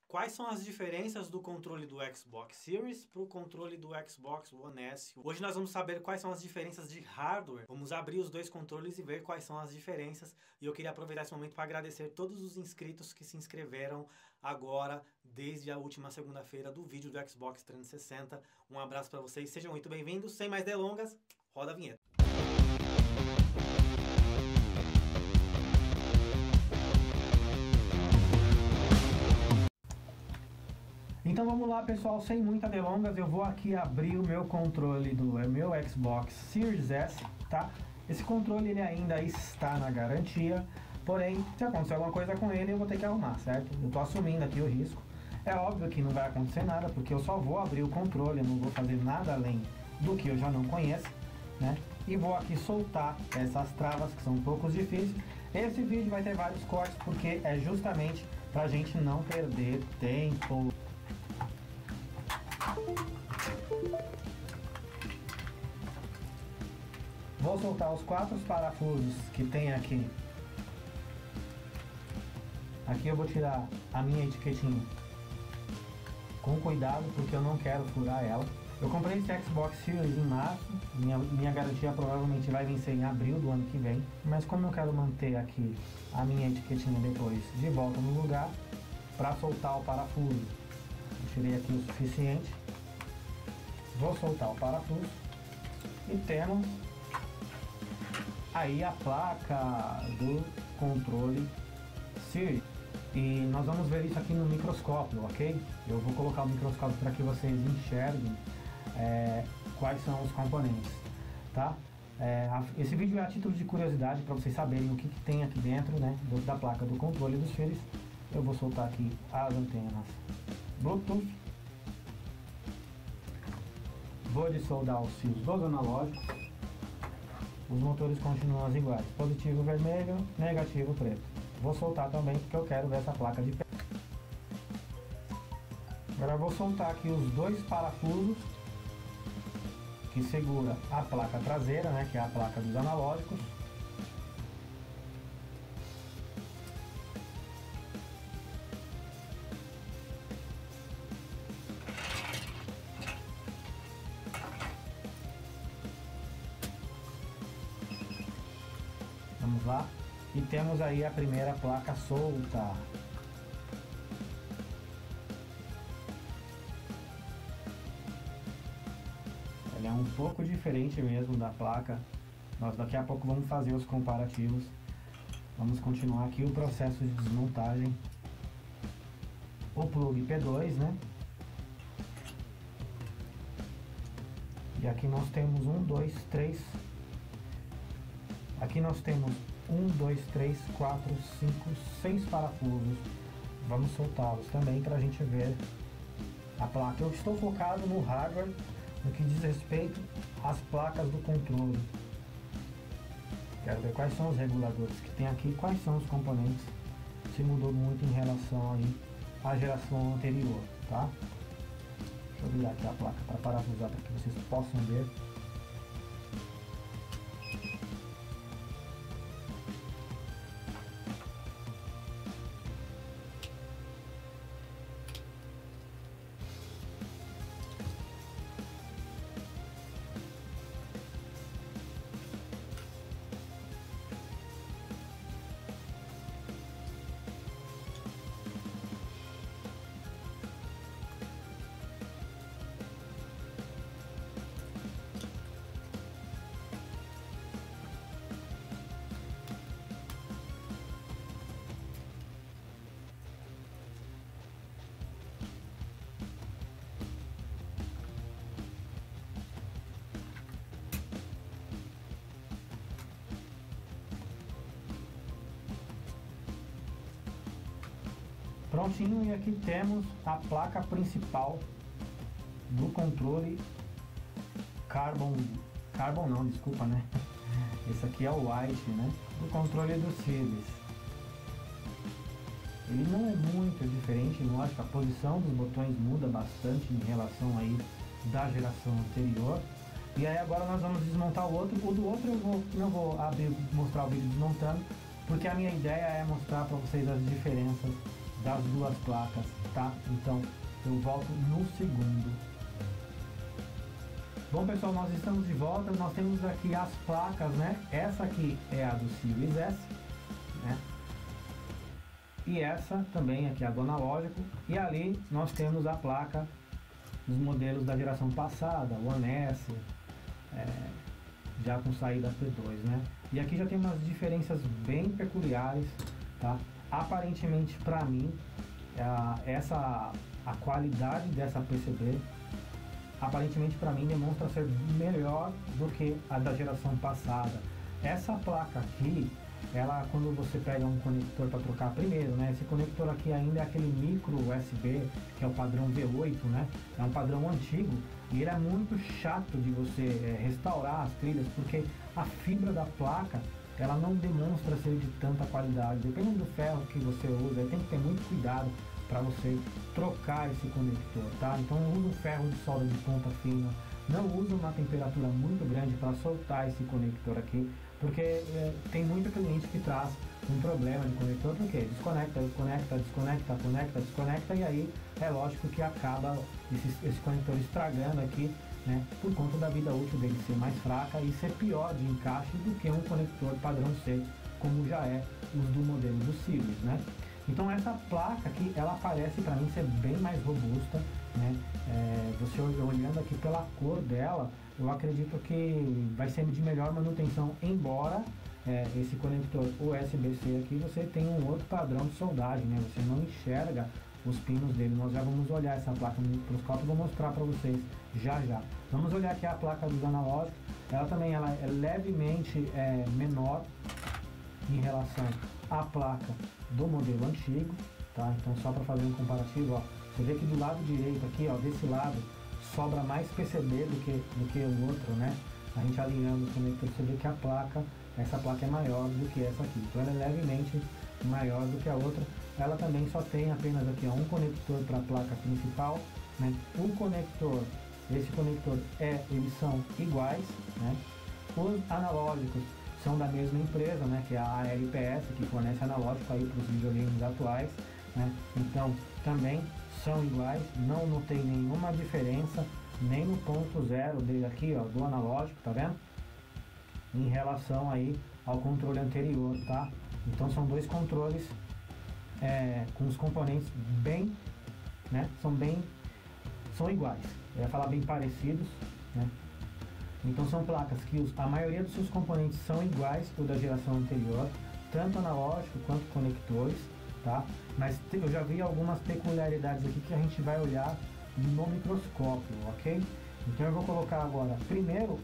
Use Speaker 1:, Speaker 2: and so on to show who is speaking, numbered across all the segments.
Speaker 1: Quais são as diferenças do controle do Xbox Series para o controle do Xbox One S? Hoje nós vamos saber quais são as diferenças de hardware. Vamos abrir os dois controles e ver quais são as diferenças. E eu queria aproveitar esse momento para agradecer todos os inscritos que se inscreveram agora, desde a última segunda-feira do vídeo do Xbox 360. Um abraço para vocês, sejam muito bem-vindos. Sem mais delongas, roda a vinheta. Então vamos lá, pessoal, sem muitas delongas, eu vou aqui abrir o meu controle do meu Xbox Series S, tá? Esse controle ele ainda está na garantia, porém, se acontecer alguma coisa com ele, eu vou ter que arrumar, certo? Eu tô assumindo aqui o risco. É óbvio que não vai acontecer nada, porque eu só vou abrir o controle, eu não vou fazer nada além do que eu já não conheço, né? E vou aqui soltar essas travas que são um pouco difíceis. Esse vídeo vai ter vários cortes, porque é justamente pra gente não perder tempo. Vou soltar os 4 parafusos que tem aqui. Aqui eu vou tirar a minha etiquetinha com cuidado, porque eu não quero furar ela. Eu comprei esse Xbox Series em março, minha garantia provavelmente vai vencer em abril do ano que vem. Mas como eu quero manter aqui a minha etiquetinha depois de volta no lugar, para soltar o parafuso, eu tirei aqui o suficiente. Vou soltar o parafuso e temos aí a placa do controle Series. E nós vamos ver isso aqui no microscópio, ok? Eu vou colocar o microscópio para que vocês enxerguem quais são os componentes, tá? Esse vídeo é a título de curiosidade para vocês saberem o que tem aqui dentro, né, da placa do controle dos Series. Eu vou soltar aqui as antenas Bluetooth. Vou desoldar os fios dos analógicos. Os motores continuam iguais, positivo vermelho, negativo preto. Vou soltar também porque eu quero ver essa placa de perto. Agora eu vou soltar aqui os 2 parafusos que segura a placa traseira, né, que é a placa dos analógicos. Vamos lá, e temos aí a primeira placa solta. Ela é um pouco diferente mesmo da placa. Nós daqui a pouco vamos fazer os comparativos. Vamos continuar aqui o processo de desmontagem. O plug P2, né? E aqui nós temos 1, 2, 3. Aqui nós temos 1, 2, 3, 4, 5, 6 parafusos. Vamos soltá-los também para a gente ver a placa. Eu estou focado no hardware, no que diz respeito às placas do controle. Quero ver quais são os reguladores que tem aqui, quais são os componentes, se mudou muito em relação aí à geração anterior, tá? Deixa eu virar aqui a placa para parafusar para que vocês possam ver. Prontinho, e aqui temos a placa principal do controle Carbon não, desculpa, né? Esse aqui é o White, né? Do controle do Series. Ele não é muito diferente, lógico, a posição dos botões muda bastante em relação aí da geração anterior. E aí agora nós vamos desmontar o outro. O do outro eu não vou abrir, mostrar o vídeo desmontando, porque a minha ideia é mostrar para vocês as diferenças das duas placas, tá? Então eu volto no segundo. Bom pessoal, nós estamos de volta, nós temos aqui as placas, né? Essa aqui é a do Series S, né? E essa também aqui é a do analógico. E ali nós temos a placa dos modelos da geração passada, o One S, já com saída P2, né? E aqui já tem umas diferenças bem peculiares, tá? Aparentemente para mim, a qualidade dessa PCB aparentemente para mim demonstra ser melhor do que a da geração passada. Essa placa aqui, ela, quando você pega um conector para trocar primeiro, né? Esse conector aqui ainda é aquele micro USB, que é o padrão V8, né? É um padrão antigo e ele é muito chato de você restaurar as trilhas, porque a fibra da placa, ela não demonstra ser de tanta qualidade. Dependendo do ferro que você usa, tem que ter muito cuidado para você trocar esse conector, tá? Então usa um ferro de solda de ponta fina, não usa uma temperatura muito grande para soltar esse conector aqui, porque tem muito cliente que traz um problema de conector, porque desconecta, desconecta, e aí é lógico que acaba esse conector estragando aqui, né, por conta da vida útil dele ser mais fraca e ser pior de encaixe do que um conector padrão C, como já é os do modelo do Sirius, né? Então essa placa aqui, ela parece para mim ser bem mais robusta, né? Você olhando aqui pela cor dela, eu acredito que vai ser de melhor manutenção, embora esse conector USB-C aqui você tem um outro padrão de soldagem, né? Você não enxerga os pinos dele. Nós já vamos olhar essa placa no microscópio e vou mostrar para vocês já. Vamos olhar aqui a placa dos analógicos. Ela também é levemente menor em relação à placa do modelo antigo, tá? Então só para fazer um comparativo, ó, você vê que do lado direito aqui, ó, desse lado sobra mais PCB do que o outro, né? A gente alinhando os conectores, você vê que essa placa é maior do que essa aqui, então ela é levemente maior do que a outra. Ela também só tem apenas aqui, ó, um conector para a placa principal, né? Esse conector eles são iguais, né? Os analógicos são da mesma empresa, né, que é a ALPS, que fornece analógico aí para os videogames atuais, né? Então também são iguais, não notei nenhuma diferença, nem no ponto zero dele aqui, ó, do analógico, tá vendo? Em relação aí ao controle anterior, tá? Então são dois controles com os componentes bem, né? São iguais, eu ia falar bem parecidos, né? Então são placas que a maioria dos seus componentes são iguais ao da geração anterior, tanto analógico quanto conectores, tá? Mas eu já vi algumas peculiaridades aqui que a gente vai olhar no microscópio, ok? Então eu vou colocar agora primeiro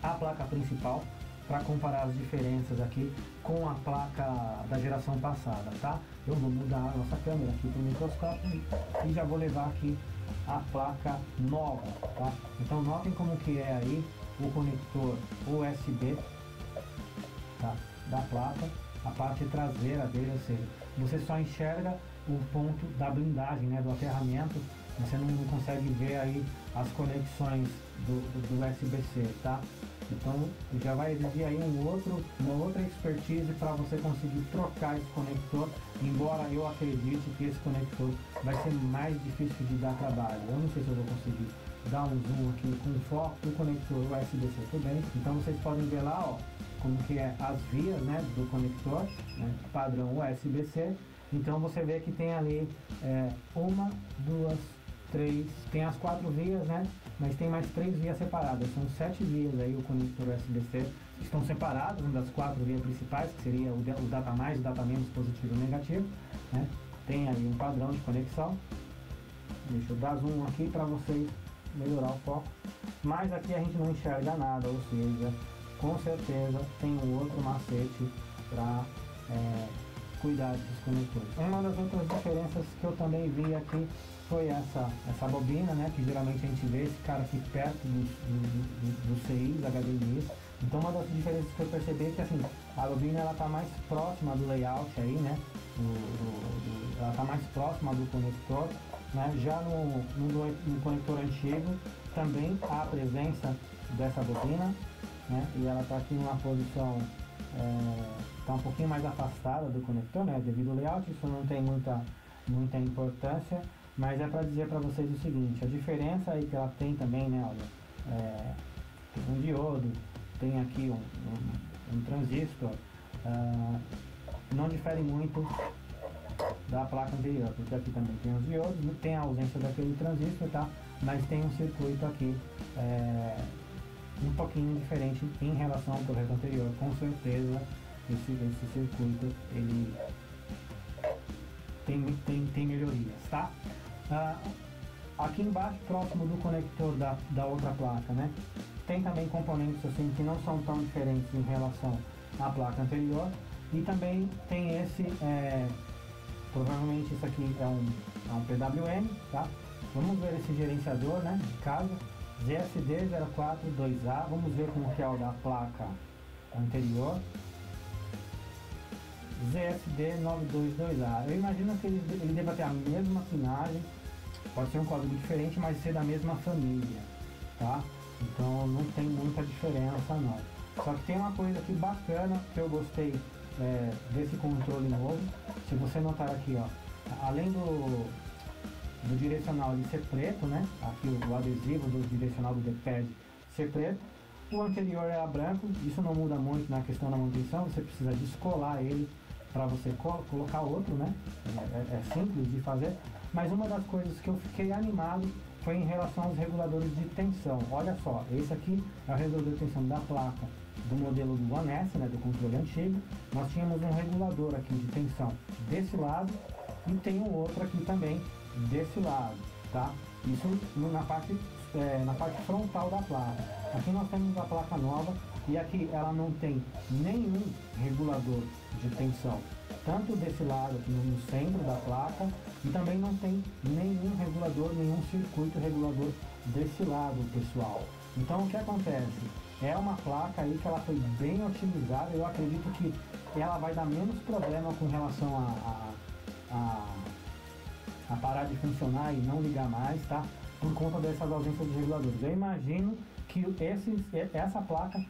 Speaker 1: a placa principal para comparar as diferenças aqui com a placa da geração passada, tá? Eu vou mudar a nossa câmera aqui para o microscópio e já vou levar aqui a placa nova, tá? Então notem como que é aí o conector USB, tá, da placa, a parte traseira dele, ou seja, você só enxerga o ponto da blindagem, né, do aterramento, você não consegue ver aí as conexões do USB-C, tá? Então já vai exigir aí uma outra expertise para você conseguir trocar esse conector, embora eu acredite que esse conector vai ser mais difícil de dar trabalho. Eu não sei se eu vou conseguir dar um zoom aqui com foco do conector USB-C, tudo bem? Então vocês podem ver lá, ó, como que é as vias, né, do conector, né, padrão USB-C. Então você vê que tem ali uma, duas, três, tem as 4 vias, né? Mas tem mais 3 vias separadas, são 7 vias aí o conector USB-C, estão separados das 4 vias principais, que seria o data mais, o data menos, positivo e negativo, né? Tem aí um padrão de conexão. Deixa eu dar zoom aqui para vocês melhorar o foco, mas aqui a gente não enxerga nada, ou seja, com certeza tem um outro macete para cuidar desses conectores. Uma das outras diferenças que eu também vi aqui foi essa bobina, né, que geralmente a gente vê esse cara aqui perto do CIs, HDMI. Então uma das diferenças que eu percebi é que assim, a bobina ela tá mais próxima do layout aí, né, ela tá mais próxima do conector, né. Já no conector antigo também há a presença dessa bobina, né, e ela tá aqui numa posição está um pouquinho mais afastada do conector, né, devido ao layout. Isso não tem muita importância, mas é para dizer para vocês o seguinte: a diferença aí que ela tem também, né, olha, tem um diodo, tem aqui um transistor, não difere muito da placa anterior, porque aqui também tem os diodos, tem a ausência daquele transistor, tá? Mas tem um circuito aqui um pouquinho diferente em relação ao projeto anterior. Com certeza esse circuito ele tem melhorias, tá? Aqui embaixo, próximo do conector da outra placa, né, tem também componentes assim que não são tão diferentes em relação à placa anterior, e também tem esse, provavelmente isso aqui é um PWM, tá? Vamos ver esse gerenciador, né, de carga, ZSD042A, vamos ver como que é o da placa anterior, ZSD922A. Eu imagino que ele deva ter a mesma pinagem, pode ser um código diferente, mas ser da mesma família, tá? Então não tem muita diferença não. Só que tem uma coisa aqui bacana que eu gostei desse controle novo. Se você notar aqui, ó, além do direcional ele ser preto, né? Aqui o adesivo do direcional do D-pad ser preto. O anterior era branco, isso não muda muito na questão da manutenção, você precisa descolar ele para você colocar outro, né? É simples de fazer, mas uma das coisas que eu fiquei animado foi em relação aos reguladores de tensão. Olha só, esse aqui é o regulador de tensão da placa do modelo do One S, né, do controle antigo. Nós tínhamos um regulador aqui de tensão desse lado e tem um outro aqui também desse lado, tá? Isso na parte frontal da placa. Aqui nós temos a placa nova e aqui ela não tem nenhum regulador de tensão, tanto desse lado aqui no centro da placa, e também não tem nenhum regulador, nenhum circuito regulador desse lado, pessoal. Então o que acontece? É uma placa aí que ela foi bem otimizada. Eu acredito que ela vai dar menos problema com relação a parar de funcionar e não ligar mais, tá? Por conta dessas ausências de reguladores. Eu imagino que essa placa,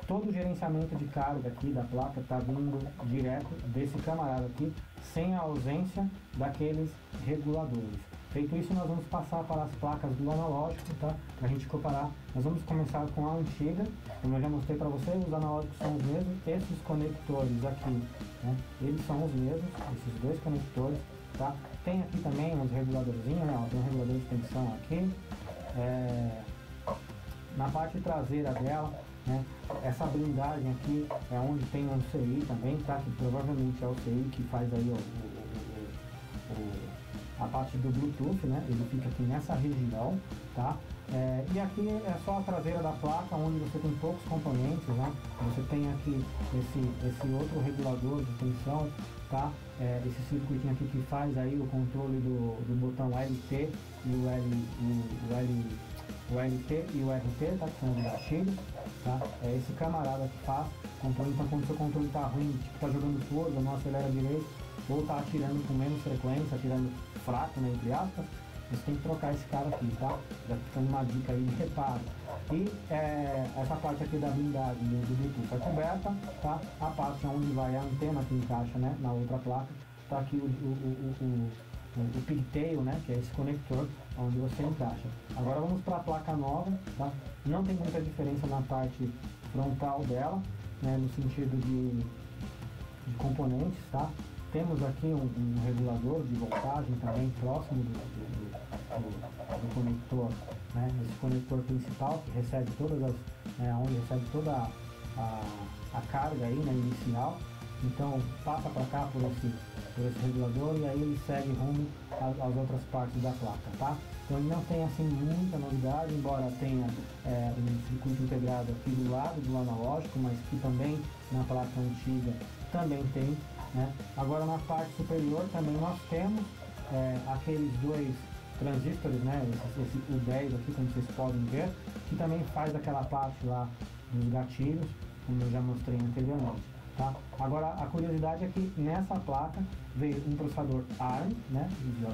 Speaker 1: todo o gerenciamento de carga aqui da placa está vindo direto desse camarada aqui, sem a ausência daqueles reguladores. Feito isso, nós vamos passar para as placas do analógico, tá? Para a gente comparar. Nós vamos começar com a antiga, como eu já mostrei para vocês, os analógicos são os mesmos, esses conectores aqui, né? Eles são os mesmos, esses dois conectores, tá? Tem aqui também uns reguladorzinhos, né? Tem um regulador de tensão aqui. Na parte traseira dela, né, essa blindagem aqui é onde tem um CI também, tá? Que provavelmente é o CI que faz aí a parte do Bluetooth, né? Ele fica aqui nessa região, tá? E aqui é só a traseira da placa, onde você tem poucos componentes, né? Você tem aqui esse outro regulador de tensão, tá? Esse circuitinho aqui que faz aí o controle do botão LT e o LT e o RT, tá? Que são os gatilhos, tá? É esse camarada que faz controle. Então quando o seu controle tá ruim, tipo, tá jogando força, não acelera direito, ou tá atirando com menos frequência, atirando fraco, né, entre aspas, você tem que trocar esse cara aqui, tá? Já ficando uma dica aí de reparo. E essa parte aqui da blindagem do Bluetooth é coberta, tá? A parte onde vai a antena que encaixa, né, na outra placa, tá aqui o pigtail, né, que é esse conector onde você encaixa. Agora vamos para a placa nova, tá? Não tem muita diferença na parte frontal dela, né, no sentido de componentes, tá? Temos aqui um regulador de voltagem também próximo do conector, né? Esse conector principal que recebe onde recebe toda a carga aí, né, inicial. Então passa para cá por esse regulador e aí ele segue rumo às outras partes da placa, tá? Então ele não tem assim muita novidade, embora tenha um circuito integrado aqui do lado do analógico, mas que também na placa antiga também tem, né? Agora na parte superior também nós temos aqueles dois transistores, né? Esse U10 aqui, como vocês podem ver, que também faz aquela parte lá dos gatilhos, como eu já mostrei anteriormente. Tá? Agora a curiosidade é que nessa placa veio um processador ARM, né,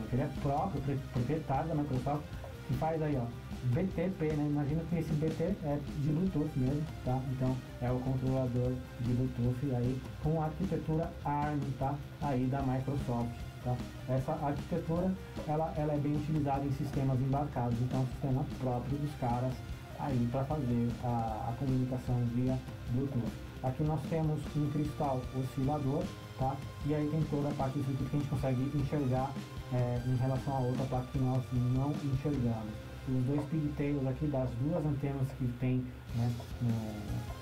Speaker 1: que ele é próprio, proprietário da Microsoft, que faz aí, ó, BTP, né? Imagina que esse BT é de Bluetooth mesmo, tá? Então é o controlador de Bluetooth aí com a arquitetura ARM, tá? Aí da Microsoft, tá? Essa arquitetura, ela é bem utilizada em sistemas embarcados, então é um sistema próprio dos caras aí para fazer a comunicação via Bluetooth. Aqui nós temos um cristal oscilador, tá? E aí tem toda a parte do circuito que a gente consegue enxergar em relação a outra placa que nós não enxergamos. Os dois pigtails aqui das duas antenas que tem, né,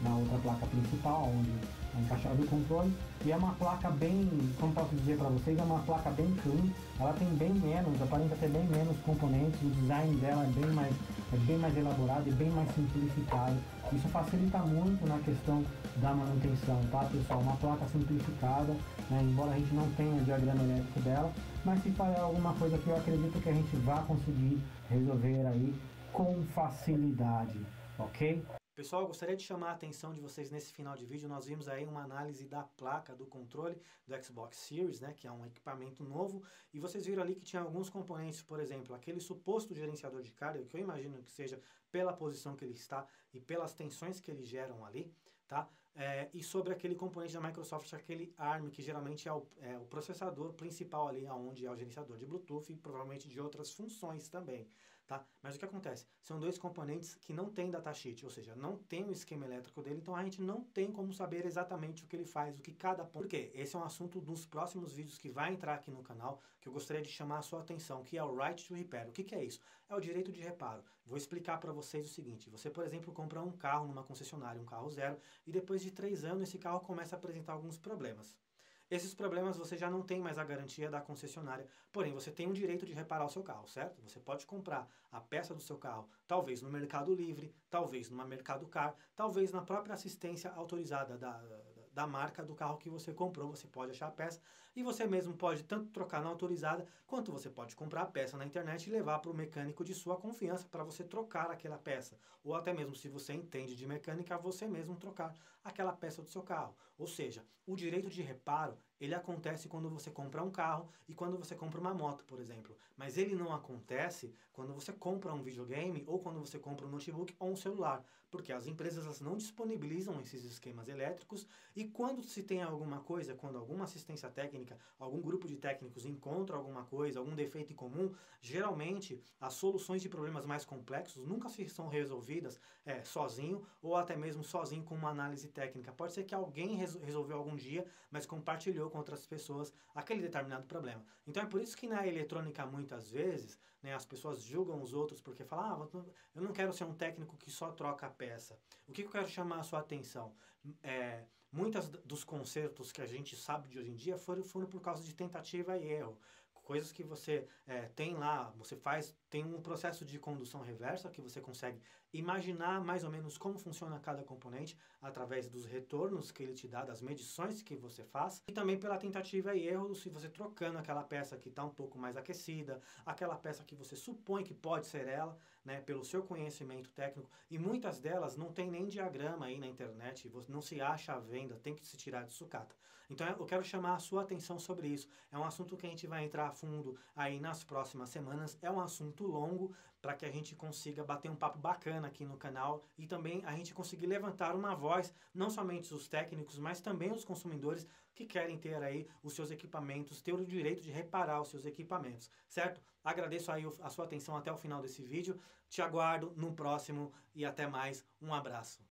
Speaker 1: na outra placa principal, onde é encaixado o controle. E é uma placa bem, como posso dizer para vocês, é uma placa bem clean. Ela tem bem menos, aparenta ter bem menos componentes. O design dela é bem mais elaborado e bem mais simplificado. Isso facilita muito na questão da manutenção, tá, pessoal? Uma placa simplificada, né, embora a gente não tenha o diagrama elétrico dela, mas se falhar alguma coisa que eu acredito que a gente vai conseguir resolver aí com facilidade, ok? Pessoal, eu gostaria de chamar a atenção de vocês nesse final de vídeo. Nós vimos aí uma análise da placa do controle do Xbox Series, né, que é um equipamento novo, e vocês viram ali que tinha alguns componentes, por exemplo, aquele suposto gerenciador de carga, que eu imagino que seja pela posição que ele está e pelas tensões que eles geram ali, tá? E sobre aquele componente da Microsoft, aquele ARM, que geralmente é o processador principal ali, onde é o gerenciador de Bluetooth e provavelmente de outras funções também, tá? Mas o que acontece? São dois componentes que não tem datasheet, ou seja, não tem o esquema elétrico dele, então a gente não tem como saber exatamente o que ele faz, o que cada ponto... Por quê? Esse é um assunto dos próximos vídeos que vai entrar aqui no canal, que eu gostaria de chamar a sua atenção, que é o Right to Repair. O que é isso? É o direito de reparo. Vou explicar para vocês o seguinte: você, por exemplo, compra um carro numa concessionária, um carro zero, e depois de 3 anos esse carro começa a apresentar alguns problemas. Esses problemas você já não tem mais a garantia da concessionária, porém você tem o direito de reparar o seu carro, certo? Você pode comprar a peça do seu carro, talvez no Mercado Livre, talvez numa Mercado Car, talvez na própria assistência autorizada da marca do carro que você comprou, você pode achar a peça e você mesmo pode tanto trocar na autorizada, quanto você pode comprar a peça na internet e levar para o mecânico de sua confiança para você trocar aquela peça, ou até mesmo se você entende de mecânica, você mesmo trocar aquela peça do seu carro. Ou seja, o direito de reparo, ele acontece quando você compra um carro e quando você compra uma moto, por exemplo. Mas ele não acontece quando você compra um videogame ou quando você compra um notebook ou um celular, porque as empresas elas não disponibilizam esses esquemas elétricos e quando se tem alguma coisa, quando alguma assistência técnica, algum grupo de técnicos encontra alguma coisa, algum defeito em comum, geralmente as soluções de problemas mais complexos nunca são resolvidas sozinho ou até mesmo sozinho com uma análise técnica. Pode ser que alguém resolveu algum dia, mas compartilhou com outras pessoas aquele determinado problema. Então é por isso que na eletrônica muitas vezes, né, as pessoas julgam os outros porque falam, eu não quero ser um técnico que só troca a peça. O que eu quero chamar a sua atenção? Muitos dos consertos que a gente sabe de hoje em dia foram por causa de tentativa e erro. Coisas que você tem lá, tem um processo de condução reversa que você consegue imaginar mais ou menos como funciona cada componente através dos retornos que ele te dá, das medições que você faz, e também pela tentativa e erro, se você trocando aquela peça que está um pouco mais aquecida, aquela peça que você supõe que pode ser ela, né, pelo seu conhecimento técnico, e muitas delas não tem nem diagrama aí na internet, não se acha à venda, tem que se tirar de sucata. Então eu quero chamar a sua atenção sobre isso. É um assunto que a gente vai entrar a fundo aí nas próximas semanas, é um assunto longo para que a gente consiga bater um papo bacana aqui no canal e também a gente conseguir levantar uma voz, não somente os técnicos, mas também os consumidores que querem ter aí os seus equipamentos, ter o direito de reparar os seus equipamentos, certo? Agradeço aí a sua atenção até o final desse vídeo, te aguardo no próximo e até mais, um abraço.